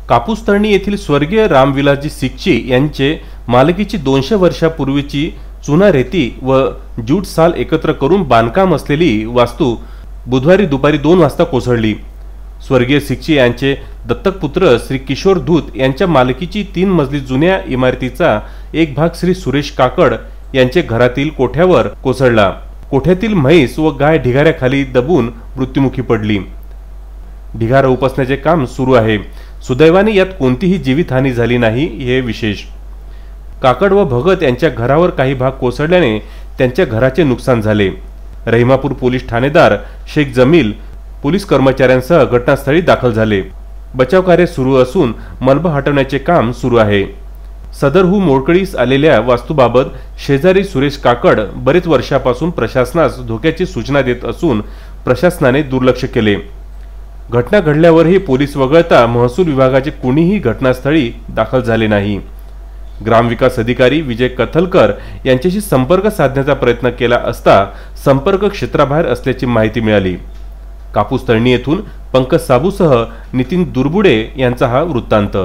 कापूस तळणी येथील स्वर्गीय रामविलासजी सिकचे यांचे मालकीची 200 वर्षापूर्वीची चुना रेती व ज्यूट साल एकत्र करून बांधकाम असलेली वास्तू बुधवारी दुपारी 2 वाजता कोसळली। स्वर्गीय सिकचे यांचे दत्तक पुत्र श्री किशोर धूत यांच्या मालकीची 3 मजली जुन्या इमारतीचा एक भाग श्री सुरेश काकड यांचे घरातील कोठ्यावर कोसळला। कोठ्यातील म्हैस व गाय ढिगाऱ्याखाली दबून मृत्युमुखी पडली। ढिगारा उपसण्याचे काम सुरू आहे। सुदैवाने यात कोणतीही जीवितहानी झाली नाही हे विशेष। काकड व भगत यांच्या घरावर काही भाग कोसळल्याने त्यांच्या घराचे नुकसान झाले। रहिमापूर पोलीस ठाणेदार शेख जमील पोलीस कर्मचाऱ्यांसह घटनास्थळी दाखल झाले। बचाव कार्य सुरू असून मलबा हटवण्याचे काम सुरू आहे। सदरहून मोडकळीस आलेल्या वास्तूबाबत शेजारी सुरेश काकड बरेच वर्षापासून प्रशासनास धोक्याची सूचना देत असून प्रशासनाने दुर्लक्ष केले। घटना घडल्यावरही पोलीस वगळता महसूल विभागाचे कोणीही घटनास्थळी दाखल झाले नाही। ग्रामविकास अधिकारी विजय कथलकर यांच्याशी संपर्क साधण्याचा प्रयत्न केला असता संपर्क क्षेत्राबाहेर असल्याची माहिती मिळाली। कापूस तळणी येथून पंकज साबूसह नितीन दुर्बुडे यांचा हा वृत्तांत।